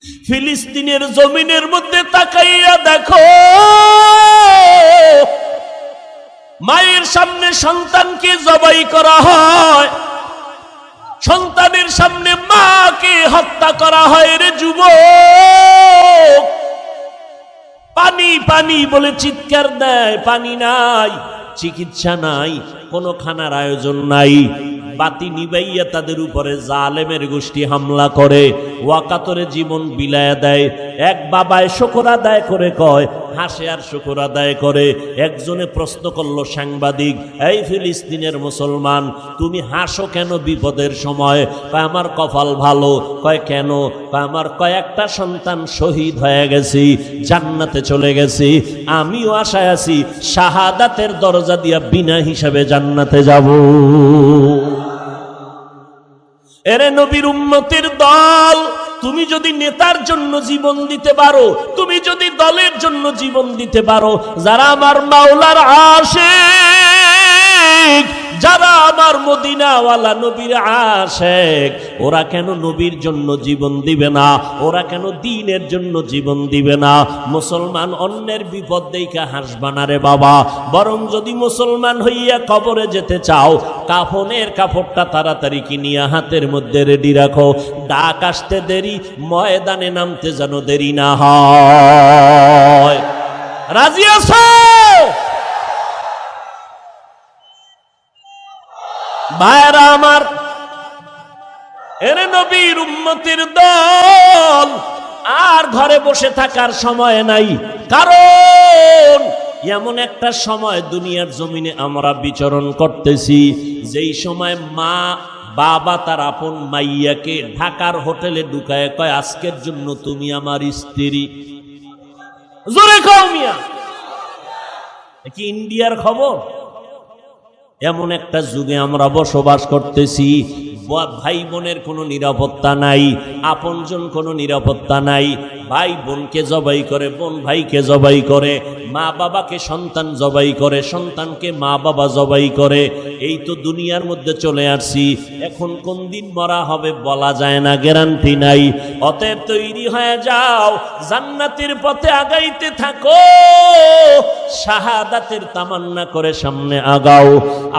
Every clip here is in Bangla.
ফিলিস্তিনের জমিনের মধ্যে তাকাইয়া দেখো, মায়ের সামনে সন্তানকে জবাই করা হয়, সন্তানের সামনে মাকে হত্যা করা হয়। রে যুবক, পানি পানি বলে চিৎকার দেয়, পানি নাই, চিকিৎসা নাই, কোনো খানার আয়োজন নাই। বাতি নিবাইয়া তাদের উপরে জালেমের গোষ্ঠী হামলা করে, ওয়াকাতরে জীবন বিলায়া দেয়। এক বাবায় শুকর আদায় করে কয়, হাসে আর শুকর আদায় করে। একজনে প্রশ্ন করলো সাংবাদিক, এই ফিলিস্তিনের মুসলমান, তুমি হাসো কেন বিপদের সময়? কয় আমার কপাল ভালো। কয় কেন? কয় আমার কয়েকটা সন্তান শহীদ হয়ে গেছি, জান্নাতে চলে গেছি, আমিও আশায় আছি শাহাদাতের দরজা দিয়া বিনা হিসাবে জান্নাতে যাব। এরে নবীর উম্মতের দল, তুমি যদি নেতার জন্য জীবন দিতে পারো, তুমি যদি দলের জন্য জীবন দিতে পারো, যারা আমার মাওলার আশিক, যারা আমার মদিনাওয়ালা নবীর আশিক, ওরা কেন নবীর জন্য জীবন দিবে না? ওরা কেন দ্বীনের জন্য জীবন দিবে না? মুসলমান অন্যের বিপদ দেইখা হাসবা না রে বাবা, বরং যদি মুসলমান হইয়া কবরে যেতে চাও, কাফনের কাপড়টা তাড়াতাড়ি কিনিয়া হাতের মধ্যে রেডি রাখো। ডাক আসতে দেরি, ময়দানে নামতে যেন দেরি না হয়। রাজি আছো? ভাইরা আমার, এরে নবীর উম্মতের দল, আর ঘরে বসে থাকার সময় নাই। কারণ এমন একটা সময় দুনিয়ার জমিনে আমরা বিচরণ করতেছি, যেই সময় মা বাবা তার আপন মাইয়াকে ঢাকার হোটেলে ঢুকায় কয়, আজকের জন্য তুমি আমার স্ত্রী। জোরে কও মিয়া, কি ইন্ডিয়ার খবর? এমন একটা যুগে আমরা বসবাস করতেছি, ভাই বোনের কোনো নিরাপত্তা নাই, আপনজন কোনো নিরাপত্তা নাই। ভাই বোনকে জবাই করে, বোন ভাইকে জবাই করে, মা বাবাকে সন্তান জবাই করে, সন্তানকে মা বাবা জবাই করে। এই তো দুনিয়ার মধ্যে চলে আসছি। এখন কোন দিন মরা হবে বলা যায় না, গ্যারান্টি নাই। অতএব তৈরি হয়ে যাও, জান্নাতের পথে আগাইতে থাকো, শাহাদাতের তামান্না করে সামনে আগাও।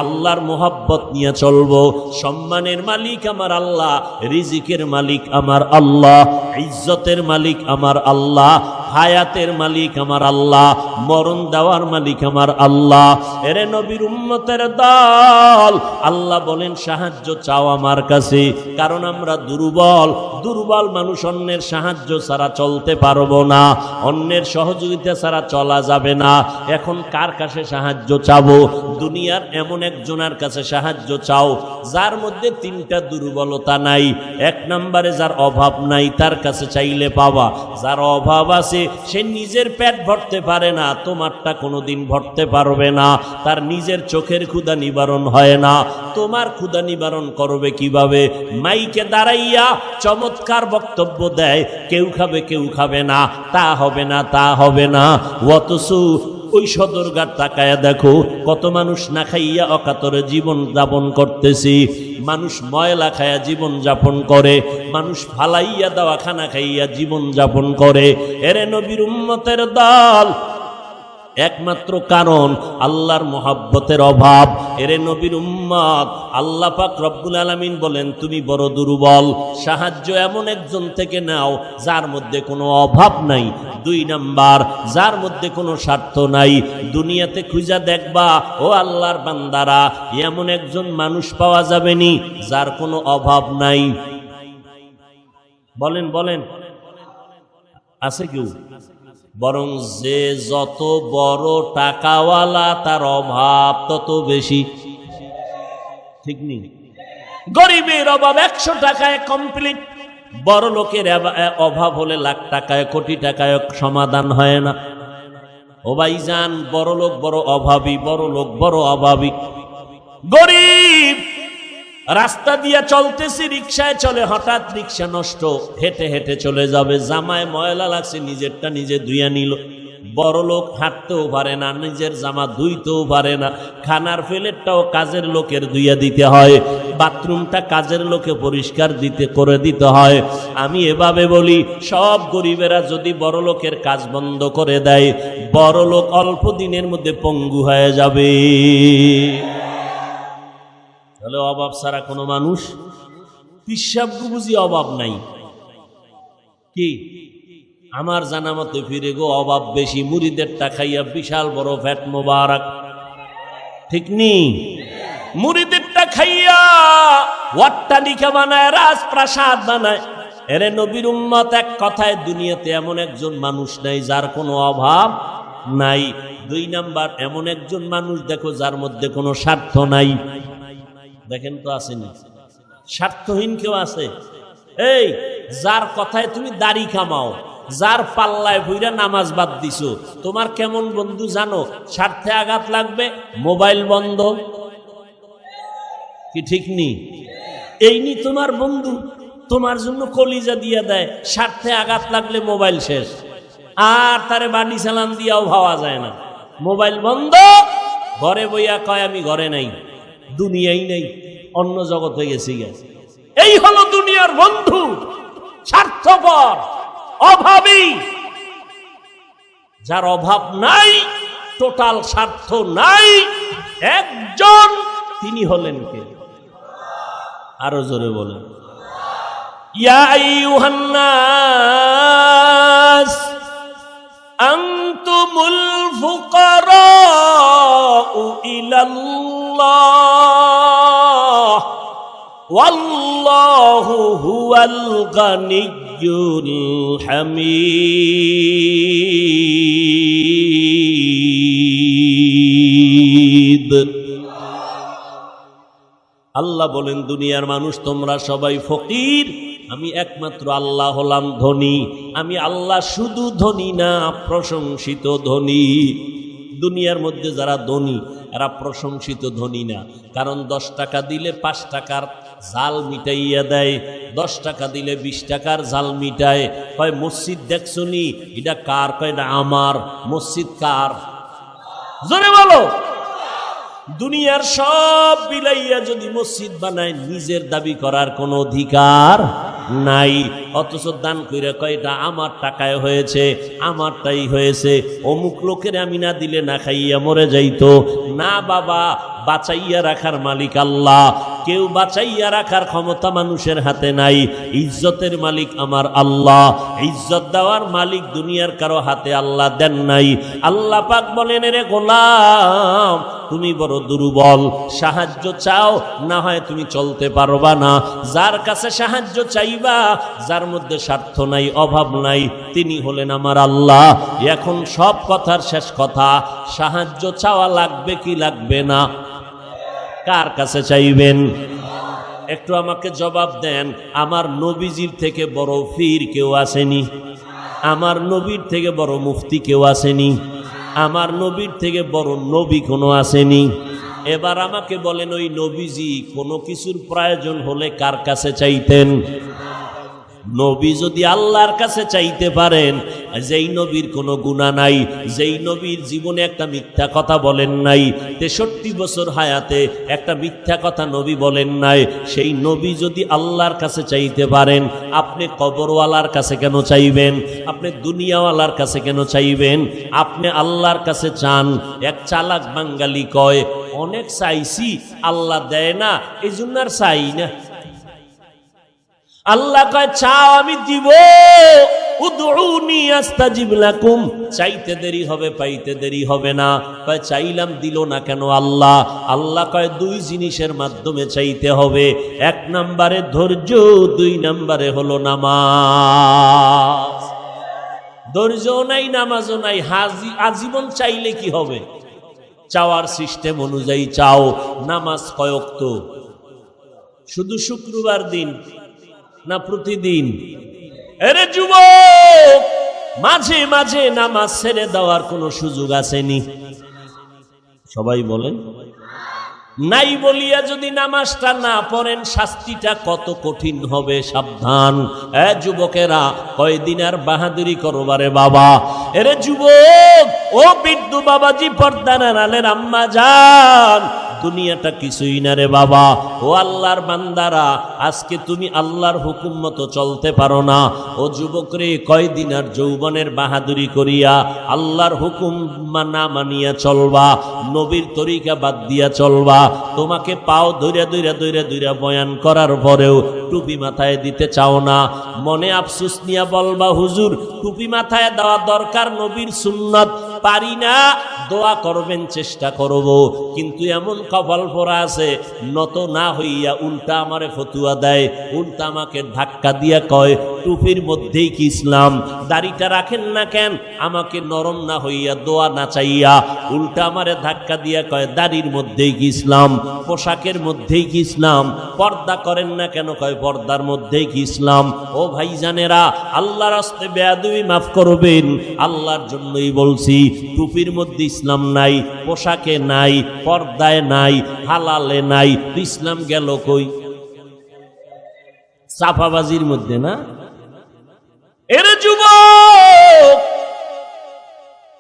আল্লাহর মোহাব্বত নিয়ে চলবো। সম্মানের মালিক আমার আল্লাহ, রিজিকের মালিক আমার আল্লাহ, ইজ্জতের মালিক আমার আল্লাহ, হায়াতের মালিক আমার আল্লাহ, মরণ দেওয়ার মালিক আমার আল্লাহ। এরে নবীর উম্মতের দল, আল্লাহ বলেন সাহায্য চাও আমার কাছে, কারণ আমরা দুর্বল। দুর্বল মানুষ অন্যের সাহায্য ছাড়া চলতে পারবো না, অন্যের সহযোগিতা ছাড়া চলা যাবে না। এখন কার কাছে সাহায্য চাবো? দুনিয়ার এমন একজনের কাছে সাহায্য চাও যার মধ্যে তিনটা দুর্বলতা নাই। এক নম্বরে যার অভাব নাই, তার কাছে চাইলে পাবা। যার অভাব আছে, সে নিজের পেট ভরতে পারে না, তোমারটা কোনোদিন ভরতে পারবে না। তার নিজের চোখের ক্ষুধা নিবারণ হয় না, তোমার ক্ষুধা নিবারণ করবে কিভাবে? মাইকে দাঁড়াইয়া চমৎকার বক্তব্য দেয়, কেউ খাবে কেউ খাবে না, তা হবে না তা হবে না। অথচ ওই সদরঘাট তাকায়া দেখো, কত মানুষ না খাইয়া অকাতরে জীবন যাপন করতেছি। মানুষ ময়লা খাইয়া জীবন যাপন করে, মানুষ ফালাইয়া দেওয়া খানা খাইয়া জীবন যাপন করে। এরে নবীর উম্মতের দল, একমাত্র কারণ আল্লাহর মোহাব্বতের অভাব। এরে নবীর উম্মত, আল্লাহ পাক রব্বুল আলামিন বলেন তুমি বড় দুর্বল, সাহায্য এমন একজন থেকে নাও যার মধ্যে কোনো অভাব নাই। দুই নাম্বার, যার মধ্যে কোনো স্বার্থ নাই। দুনিয়াতে খুঁজা দেখবা ও আল্লাহর বান্দারা, এমন একজন মানুষ পাওয়া যাবে নি যার কোনো অভাব নাই। বলেন বলেন, আছে কেউ? বরং যে যত বড় টাকাওয়ালা তার অভাব তত বেশি, ঠিক নেই? গরিবের অভাব 100 টাকায় কমপ্লিট, বড় লোকের অভাব হলে লাখ টাকায় কোটি টাকায় সমাধান হয় না। ও ভাইজান, বড় লোক বড় অভাবী, বড় লোক বড় অভাবী। গরিব রাস্তা দিয়া চলতেছি, রিক্সায় চলে, হঠাৎ রিক্সা নষ্ট, হেঁটে হেঁটে চলে যাবে, জামায় ময়লা লাগছে, নিজেরটা নিজে ধুইয়া নিল। বড় লোক হাঁটতেও পারে না, নিজের জামা ধুইতেও পারে না, খানার প্লেটটাও কাজের লোকের ধুইয়া দিতে হয়, বাথরুমটা কাজের লোকে পরিষ্কার করে দিতে হয়। আমি এভাবে বলি, সব গরিবেরা যদি বড় লোকের কাজ বন্ধ করে দেয়, বড় লোক অল্প দিনের মধ্যে পঙ্গু হয়ে যাবে। তাহলে অভাব ছাড়া কোনো মানুষ, পিসাব বুঝি অভাব নাই কি? আমার জানা মতে ফিরে গো অভাব বেশি, মুরিদেরটা খাইয়া বিশাল বড় ফ্যাট মোবারক, ঠিক নি? মুরিদেরটা খাইয়া অট্টালিকা বানায়, রাজপ্রাসাদ বানায়। এরে নবীর উম্মত, এক কথায় দুনিয়াতে এমন একজন মানুষ নাই যার কোনো অভাব নাই। 2 নাম্বার, এমন একজন মানুষ দেখো যার মধ্যে কোনো স্বার্থ নাই। দেখেন তো আসেনি? স্বার্থহীন কেউ আছে? এই যার কথায় তুমি দাড়ি কামাও, যার পাল্লায় ভুইরা নামাজ বাদ দিছো, তোমার কেমন বন্ধু জানো? স্বার্থে আঘাত লাগবে, মোবাইল বন্ধ, কি ঠিক নি? এই নি তোমার বন্ধু, তোমার জন্য কলিজা দিয়া দেয়, স্বার্থে আঘাত লাগলে মোবাইল শেষ, আর তারে বাড়ি চালান দিয়াও ভাবা যায় না। মোবাইল বন্ধ, ঘরে বইয়া কয় আমি ঘরে নাই, দুনিয়াই নেই, অন্য জগৎ হয়ে গেছি। এই হলো দুনিয়ার বন্ধু, স্বার্থপর, অভাবী। যার অভাব নাই, টোটাল স্বার্থ নাই, একজন, তিনি হলেন কে? আরো জোরে বলেন, ইয়া আইয়ুহান নাস আনতুমুল ফুকারাউ ইলাল্লাহ ওয়াল্লাহু হুয়াল গানিয়্যুল হামিদ। আল্লাহ বলেন, দুনিয়ার মানুষ তোমরা সবাই ফকির, আমি একমাত্র আল্লাহ হলাম ধনী। আমি আল্লাহ শুধু ধনী না, প্রশংসিত ধনী। দুনিয়ার মধ্যে যারা ধনী এরা প্রশংসিত ধনী না, কারণ 10 টাকা দিলে 5 টাকার জাল মিটাইয়া দেয়, 10 টাকা দিলে 20 টাকার জাল মিটায়। কয় মসজিদ দেখছনি, এটা কার? কয় এটা আমার। মসজিদ কার? জোরে বলো। দুনিয়ার সব বিলাইয়া যদি মসজিদ বানায়, নিজের দাবি করার কোনো অধিকার নাই। অথচ দান কইরা কয় এটা আমার টাকায় হয়েছে, আমারটাই হয়েছে, অমুক লোকের আমি না দিলে না খাইয়া মরে যাইতো। না বাবা, বাঁচাইয়া রাখার মালিক আল্লাহ। কেউ বাঁচাইয়া রাখার ক্ষমতা মানুষের হাতে নাই। ইজ্জতের মালিক আমার আল্লাহ, ইজ্জত দেওয়ার মালিক দুনিয়ার কারো হাতে আল্লাহ দেন নাই। আল্লাহ পাক বলেন, রে গোলাম, তুমি বড় দুর্বল, সাহায্য চাও, না হয় তুমি চলতে পারবা না। যার কাছে সাহায্য চাইবা, যার মধ্যে স্বার্থ নাই, অভাব নাই, তিনি হলেন আমার আল্লাহ। এখন সব কথার শেষ কথা, সাহায্য চাওয়া লাগবে কি লাগবে না? কার কাছে চাইবেন? একটু আমাকে জবাব দেন। আমার নবীজির থেকে বড় পীর কেউ আসেনি? আমার নবীর থেকে বড় মুফতি কেউ আসেনি? আমার নবীর থেকে বড় নবী কোনো আসেনি? এবার আমাকে বলেন, ওই নবীজি কোনো কিছুর প্রয়োজন হলে কার কাছে চাইতেন? নবী যদি আল্লাহর কাছে চাইতে পারেন, যেই নবীর কোনো গুনাহ নাই, যেই নবীর জীবনে একটা মিথ্যা কথা বলেন নাই, 63 বছর হায়াতে একটা মিথ্যা কথা নবী বলেন নাই, সেই নবী যদি আল্লাহর কাছে চাইতে পারেন, আপনি কবরওয়ালার কাছে কেন চাইবেন? আপনি দুনিয়াওয়ালার কাছে কেন চাইবেন? আপনি আল্লাহর কাছে চান। এক চালাক বাঙালি কয়, অনেক চাইছি আল্লাহ দেয় না, এই জন্য আর চাই না। আল্লাহ কয়, চাও আমি দিব, উদউনি আস্তাজিব লাকুম। চাইতে দেরি হবে, পাইতে দেরি হবে না। কয় চাইলাম দিল না কেন আল্লাহ? আল্লাহ কয় 2 জিনিসের মাধ্যমে চাইতে হবে। 1 নম্বরে ধৈর্য, 2 নম্বরে হলো নামাজ। ধৈর্যও নাই, নামাজও নাই, আজীবন চাইলে কি হবে? চাওয়ার সিস্টেম অনুযায়ী চাও। নামাজ কয় ওয়াক্ত? শুধু শুক্রবার দিন না প্রতিদিন? এরে যুবক, মাঝে মাঝে নামাজ ছেড়ে দেওয়ার কোনো সুযোগ আসেনি? সবাই বলেন, নাই বলিয়া যদি নামাজটা না পড়েন শাস্তিটা কত কঠিন হবে, সাবধান। যুবকেরা, কয়দিন আর বাহাদুরি করবারে বাবা। এরে যুবক, ও বৃদ্ধ বাবাজি, পর্দার আড়ালের আম্মা জান, দুনিয়াটা কিছুই না রে বাবা। ও আল্লাহর বান্দারা, আজকে তুমি আল্লাহর হুকুম মতো চলতে পারো না। ও যুবক রে, কয়দিন আর যৌবনের বাহাদুরি করিয়া আল্লাহর হুকুম না মানিয়া চলবা, নবীর তরিকা বাদ দিয়া চলবা। তোমাকে পাও ধইরা ধইরা ধইরা ধইরা বয়ান করার পরেও টুপি মাথায় দিতে চাও না। মনে আফসোস নিয়া বলবা, হুজুর টুপি মাথায় দেওয়া দরকার, নবীর সুন্নাত, পারি না। দোয়া করবেন, চেষ্টা করব, কিন্তু এমন কপাল পরা আছে, নত না হইয়া উল্টা আমারে ফতুয়া দেয়, উল্টা আমাকে ধাক্কা দিয়া কয় টুপির মধ্যেই কি ইসলাম? দাড়িটা রাখেন না কেন? আমাকে নরম না হইয়া, দোয়া না চাইয়া উল্টা আমারে ধাক্কা দিয়া কয় দাড়ির মধ্যেই কি ইসলাম? পোশাকের মধ্যেই কি ইসলাম? পর্দা করেন না কেন? কয় পর্দার মধ্যেই কি ইসলাম? ও ভাইজানেরা, আল্লাহর রাস্তায় বেয়াদবি মাফ করবেন, আল্লাহর জন্যই বলছি। টুপির মধ্যে ইসলাম নাই, পোশাকে নাই, পর্দায় নাই, হালালে নাই, ইসলাম গেল কই? চাপাবাজির মধ্যে না? এরে যুবক,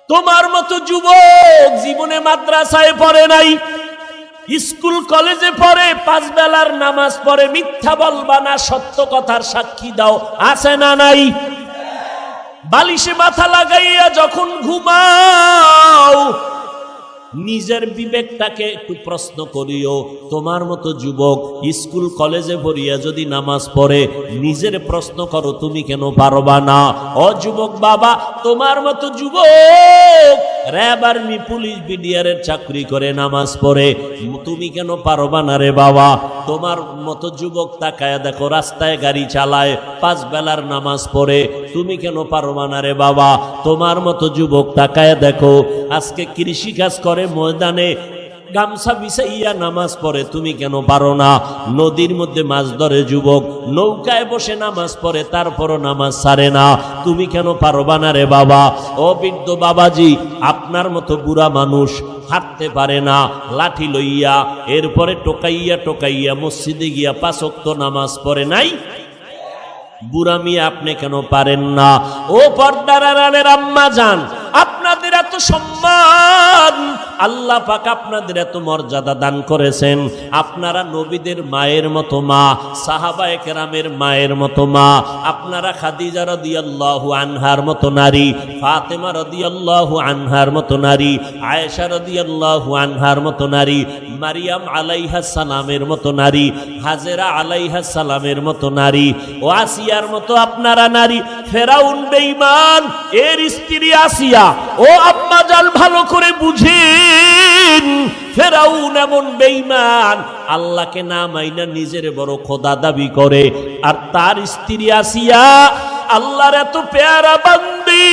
তোমার মতো যুবক জীবনে মাদ্রাসায় পড়ে নাই, স্কুল কলেজে পড়ে, 5 বেলার নামাজ পড়ে, মিথ্যা বলবা না, সত্য কথার সাক্ষী দাও, আছে না নাই? বালিশে মাথা লাগাইয়া যখন ঘুমাও, নিজের বিবেকটাকে একটু প্রশ্ন করিও। তোমার মতো যুবক স্কুল কলেজে পড়িয়া যদি নামাজ পড়ে, নিজের প্রশ্ন করো, তুমি কেন পারবা না? ও যুবক বাবা, তোমার মতো যুবক র্যাব, আর্মি, পুলিশ, বিডিআরের চাকরি করে নামাজ পড়ে, তুমি কেন পারবা না রে বাবা? তোমার মতো যুবক তাকায় দেখো, রাস্তায় গাড়ি চালায়, 5 বেলার নামাজ পড়ে, তুমি কেন পারবা না রে বাবা? তোমার মতো যুবক তাকায় দেখো, আজকে কৃষি কাজ করে, ময়দানে গামছা বিছাইয়া নামাজ পড়ে, তুমি কেন পারো না? নদীর মধ্যে মাছ ধরে যুবক, নৌকায় বসে নামাজ পড়ে, তারপরও নামাজ ছাড়ে না, তুমি কেন পারবা না রে বাবা? ও বৃদ্ধ বাবাজি, আপনার মতো বুড়া মানুষ হাঁটতে পারে না, লাঠি লইয়া, এরপরে টোকাইয়া টোকাইয়া মসজিদে গিয়া 5 ওয়াক্ত নামাজ পড়ে নাই? বুড়া মিয়া, আপনি কেন পারেন না? ও পর্দার আড়ালের আম্মা জান, আপনাদের এত সম্মান, আল্লাহ পাক আপনাদের এত মর্যাদা দান করেছেন। আপনারা নবীদের মায়ের মতো মা, সাহাবায়ে কেরামের মায়ের মতো মা, আপনারা খাদিজা রাদিয়াল্লাহু আনহার মতো নারী, ফাতেমা রাদিয়াল্লাহু আনহার মতো নারী, আয়েশা রাদিয়াল্লাহু আনহার মতো নারী, মারিয়াম আলাইহাস সালামের মতো নারী, হাজেরা আলাইহাস সালামের মতো নারী, ও আসিয়ার মতো আপনারা নারী। ফেরাউন বেঈমান, এর স্ত্রী আসিয়া। ও আম্মা জান, ভালো করে বুঝেন, ফেরাউন এমন বেঈমান, আল্লাহকে না মাইনা নিজের বড় খোদা দাবি করে, আর তার স্ত্রী আসিয়া আল্লাহর এত পেয়ারা বান্দি।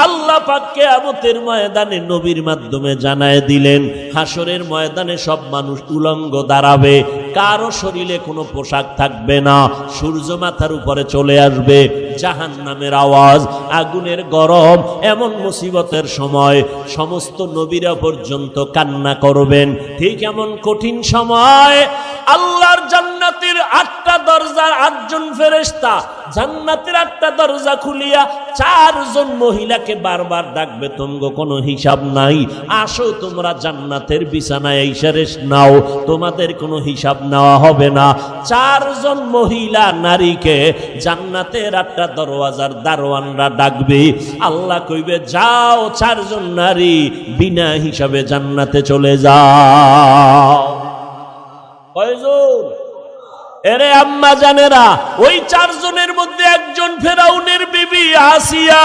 আল্লাহ পাক কিয়ামতের ময়দানে নবীর মাধ্যমে জানায় দিলেন, হাসরের ময়দানে সব মানুষ উলঙ্গ দাঁড়াবে, কারো শরীরে কোনো পোশাক থাকবে না, সূর্য মাথার উপরে চলে আসবে, জাহান্নামের আওয়াজ, আগুনের গরম। এমন মুসিবতের সময় সমস্ত নবীরা পর্যন্ত কান্না করবেন। ঠিক এমন কঠিন সময় আল্লাহর জান্নাতের 8টা দরজার 8 জন ফেরেশতা জান্নাতের 8টা দরজা খুলিয়া 4 জন মহিলাকে বারবার ডাকবে, তোমগো কোনো হিসাব নাই, আসো তোমরা জান্নাতের বিছানায় এসে রেস্ট নাও, তোমাদের কোনো হিসাব নেওয়া হবে না। 4 জন মহিলা নারীকে জান্নাতের 8টা দরওয়াজার দারোয়ানরা ডাকবে। আল্লাহ কইবে, যাও 4 জন নারী বিনা হিসাবে জান্নাতে চলে যাও। কয়জন? এরে আম্মা জানেরা, ওই 4 জনের মধ্যে একজন ফেরাউনের বিবি আসিয়া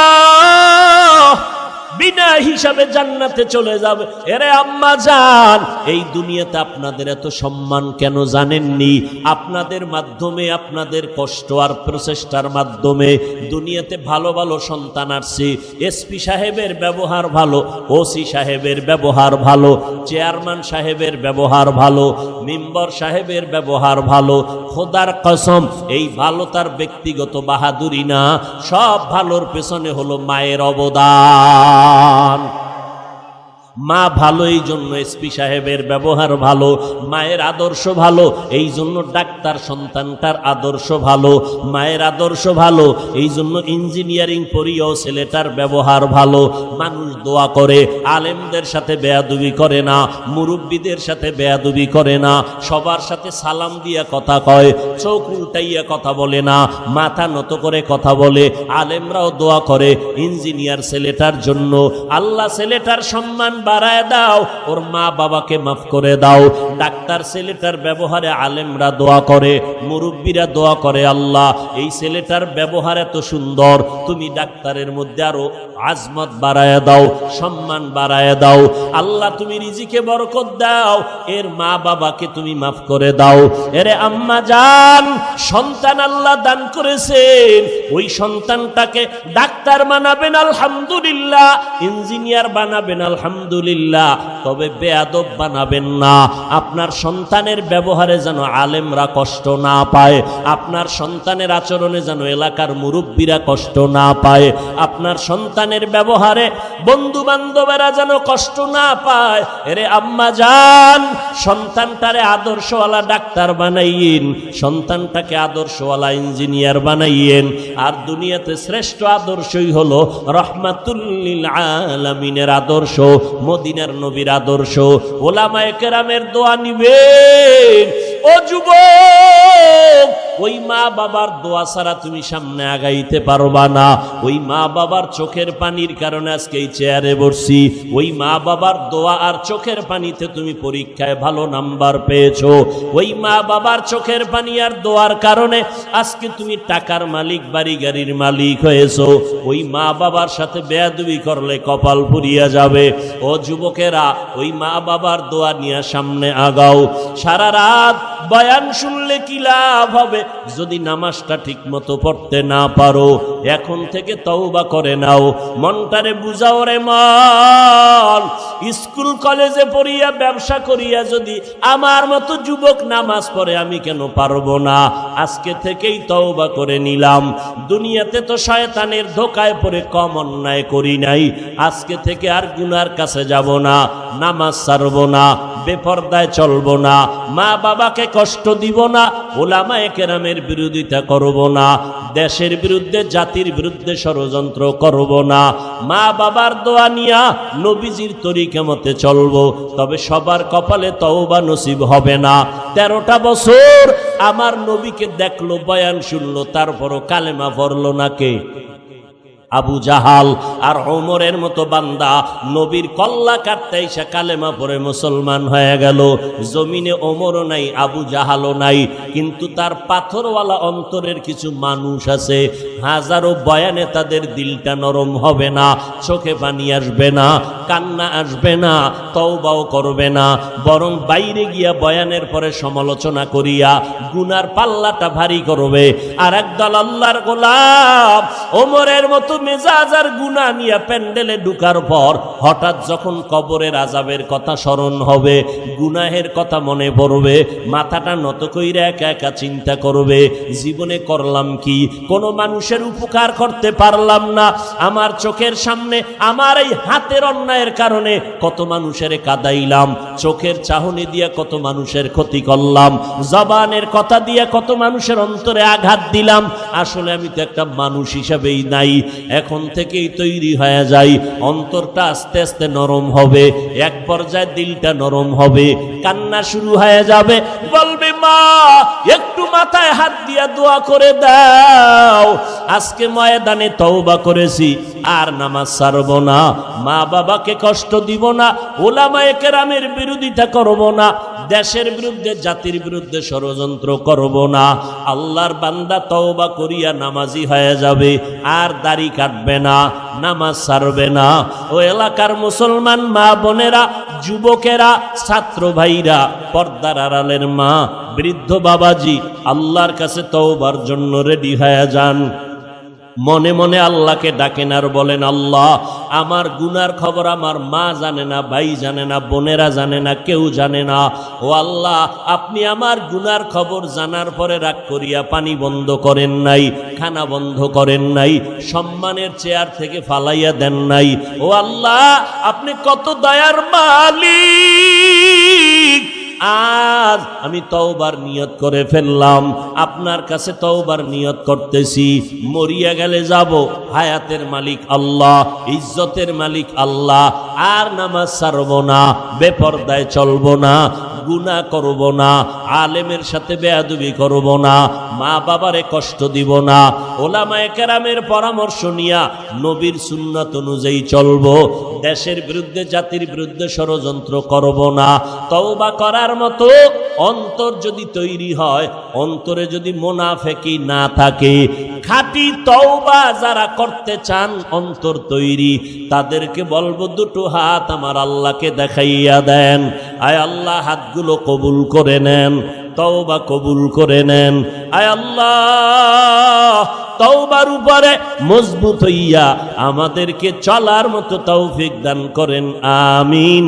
বিনা হিসাবে জান্নাতে চলে যাবে। এরে আম্মা জান, এই দুনিয়াতে আপনাদের এত সম্মান কেন জানেননি? আপনাদের মাধ্যমে, আপনাদের কষ্ট আর প্রচেষ্টার মাধ্যমে দুনিয়াতে ভালো ভালো সন্তান আসছে। এসপি সাহেবের ব্যবহার ভালো, ওসি সাহেবের ব্যবহার ভালো, চেয়ারম্যান সাহেবের ব্যবহার ভালো, মেম্বার সাহেবের ব্যবহার ভালো। খোদার কসম, এই ভালো তার ব্যক্তিগত বাহাদুরি না, সব ভালোর পেছনে হলো মায়ের অবদান। মা ভালো এই জন্য এসপি সাহেবের ব্যবহার ভালো, মায়ের আদর্শ ভালো এই জন্য ডাক্তার সন্তানটার আদর্শ ভালো, মায়ের আদর্শ ভালো এই জন্য ইঞ্জিনিয়ারিং পড়িয়েও ছেলেটার ব্যবহার ভালো। মানুষ দোয়া করে, আলেমদের সাথে বেয়াদবি করে না, মুরব্বীদের সাথে বেয়াদবি করে না, সবার সাথে সালাম দিয়া কথা কয়, চোখ উল্টাইয়া কথা বলে না, মাথা নত করে কথা বলে। আলেমরাও দোয়া করে ইঞ্জিনিয়ার ছেলেটার জন্য, আল্লাহ ছেলেটার সম্মান বাড়ায় দাও, ওর মা বাবাকে মাফ করে দাও। ডাক্তার ছেলেটার ব্যবহারে আলেমরা দোয়া করে, মুরব্বীরা দোয়া করে, আল্লাহ এই ছেলেটার ব্যবহার এত সুন্দর, তুমি ডাক্তারের মধ্যে আরো আজমত বাড়ায় দাও, সম্মান বাড়ায় দাও। আল্লাহ তুমি রিজিকে বরকত দাও, এর মা বাবাকে তুমি মাফ করে দাও। এরে আম্মা জান, সন্তান আল্লাহ দান করেছেন, ওই সন্তানটাকে ডাক্তার বানাবেন আলহামদুলিল্লাহ, ইঞ্জিনিয়ার বানাবেন আলহামদুলিল্লাহ, তবে বেয়াদব বানাবেন না। আপনার সন্তানের ব্যবহারে যেন আলেমরা কষ্ট না পায়, আপনার সন্তানের আচরণে যেন এলাকার মুরব্বীরা কষ্ট না পায়, আপনার সন্তানের ব্যবহারে বন্ধু বান্ধবেরা যেন কষ্ট না পায়। এরে আম্মা জান, সন্তানটারে আদর্শওয়ালা ডাক্তার বানাইয়েন, সন্তানটাকে আদর্শওয়ালা ইঞ্জিনিয়ার বানাইয়েন। আর দুনিয়াতে শ্রেষ্ঠ আদর্শই হলো রহমাতুল লিল আলামিনের আদর্শ, মদিনার নবীর আদর্শ। ওলামায়ে কেরামের দোয়া নিবেন। ও যুবক, ওই মা বাবার দোয়া ছাড়া তুমি সামনে আগাইতে পারবা না। ওই মা বাবার চোখের পানির কারণে আজকে এই চেয়ারে বসছি, ওই মা বাবার দোয়া আর চোখের পানিতে তুমি পরীক্ষায় ভালো নাম্বার পেয়েছো। ওই মা বাবার চোখের পানি আর দোয়ার কারণে আজকে তুমি টাকার মালিক, বাড়ি গাড়ির মালিক হয়েছো। ওই মা বাবার সাথে বেয়াদবি করলে কপাল পুড়িয়া যাবে। ও যুবকেরা, ওই মা বাবার দোয়া নিয়ে সামনে আগাও। সারা রাত বয়ান শুনলে কি লাভ হবে যদি নামাজটা ঠিক মতো পড়তে না পারো? এখন থেকে তওবা করে নাও, মনটারে বুঝাও রে মন। স্কুল কলেজে পড়িয়া ব্যবসা করিয়া যদি আমার মতো যুবক নামাজ পড়ে, আমি কেন পারবো না? আজকে থেকেই তওবা করে নিলাম। দুনিয়াতে তো শয়তানের ধোকায় পড়ে কম অন্যায় করি নাই। আজকে থেকে আর গুনার কাছে যাব না, নামাজ ছাড়বো না, বেপরদায় চলবো না, মা বাবাকে কষ্ট দিব না, ওলামায়ে কেরামের বিরোধিতা করব না, দেশের বিরুদ্ধে জাতির বিরুদ্ধে ষড়যন্ত্র করব না, মা বাবার দোয়া নিয়া নবীজির তরিকা মতে চলবো। তবে সবার কপালে তওবা নসিব হবে না। 13টা বছর আমার নবীকে দেখলো, বয়ান শুনলো, তারপরও কালেমা পড়লো না কে? আবু জাহাল আর ওমরের মতো বান্দা নবীর কল্লা কাটতে এসে কালেমা পড়ে মুসলমান হয়ে গেল। জমিনে ওমরও নাই, আবু জাহালও নাই, কিন্তু তার পাথরওয়ালা অন্তরের কিছু মানুষ আছে। হাজারো বয়ানে তাদের দিলটা নরম হবে না, চোখে পানি আসবে না, কান্না আসবে না, তওবাও করবে না, বরং বাইরে গিয়া বয়ানের পরে সমালোচনা করিয়া গুনার পাল্লাটা ভারী করবে। আর একদল আল্লাহর গোলাম ওমরের মতো মেজাজ আর গুনাহ নিয়ে প্যান্ডেলে ঢুকার পর হঠাৎ যখন কবরের আযাবের কথা স্মরণ হবে, গুনাহের কথা মনে পড়বে, মাথাটা নত কইরা একা একা চিন্তা করবে, জীবনে করলাম কি? কোনো মানুষের উপকার করতে পারলাম না। আমার চোখের সামনে আমার এই হাতের অন্যায়ের কারণে কত মানুষের কাঁদাইলাম, চোখের চাহনি দিয়ে কত মানুষের ক্ষতি করলাম, জবানের কথা দিয়ে কত মানুষের অন্তরে আঘাত দিলাম। আসলে আমি তো একটা মানুষ হিসাবেই নাই। এখন থেকেই তৈরি হয়ে যাই, অন্তরটা আস্তে আস্তে নরম হবে, এক পর্যায়ে দিলটা নরম হবে, কান্না শুরু হয়ে যাবে, বলবে মা একটু মাথায় হাত দিয়া দোয়া করে দাও। আজকে ময়দানে তওবা করেছি, আর নামাজ ছাড়ব না, মা বাবাকে কষ্ট দিব না, ওলামায়ে কেরামের বিরোধিতা করব না, দেশের বিরুদ্ধে জাতির বিরুদ্ধে ষড়যন্ত্র করব না। আল্লাহর বান্দা তওবা করিয়া নামাজি হয়ে যাবে, আর দাড়ি কাটবে না, নামাজ ছাড়বে না। ও এলাকার মুসলমান মা বোনেরা, যুবকেরা, ছাত্র ভাইরা, পর্দার আড়ালের মা, বৃদ্ধ বাবাজি, আল্লাহর কাছে তওবার জন্য রেডি হয়ে যান। মনে মনে আল্লাহকে ডাকেন আর বলেন, আল্লাহ আমার গুনার খবর আমার মা জানে না, ভাই জানে না, বোনেরা জানে না, কেউ জানে না। ও আল্লাহ, আপনি আমার গুনার খবর জানার পরে রাগ করিয়া পানি বন্ধ করেন নাই, খানা বন্ধ করেন নাই, সম্মানের চেয়ার থেকে ফালাইয়া দেন নাই। ও আল্লাহ, আপনি কত দয়ার মালিক। আজ আমি তওবার নিয়ত করে ফেললাম, আপনার কাছে তওবার নিয়ত করতেছি। মরিয়া গেলে যাব, হায়াতের মালিক আল্লাহ, ইজ্জতের মালিক আল্লাহ। আর নামাজ ছাড়ব না, বেপরদায় চলব না, গুনাহ করব না, আলেমের সাথে বেয়াদবি করব না, মা বাবারে কষ্ট দিব না, ওলামায়ে কেরামের পরামর্শ নিয়া নবীর সুন্নাত অনুযায়ী চলব, দেশের বিরুদ্ধে জাতির বিরুদ্ধে ষড়যন্ত্র করব না। তওবা করার মতো অন্তর যদি তৈরি হয়, অন্তরে যদি মুনাফিকি না থাকে, খাঁটি তওবা যারা করতে চান, অন্তর তৈরি, তাদেরকে বলবো দুটো হাত আমার আল্লাহকে দেখাইয়া দেন। আয় আল্লাহ, হাতগুলো কবুল করে নেন, তওবা কবুল করে নেন। আয় আল্লাহ, তওবার উপরে মজবুত হইয়া আমাদেরকে চলার মতো তৌফিক দান করেন, আমিন।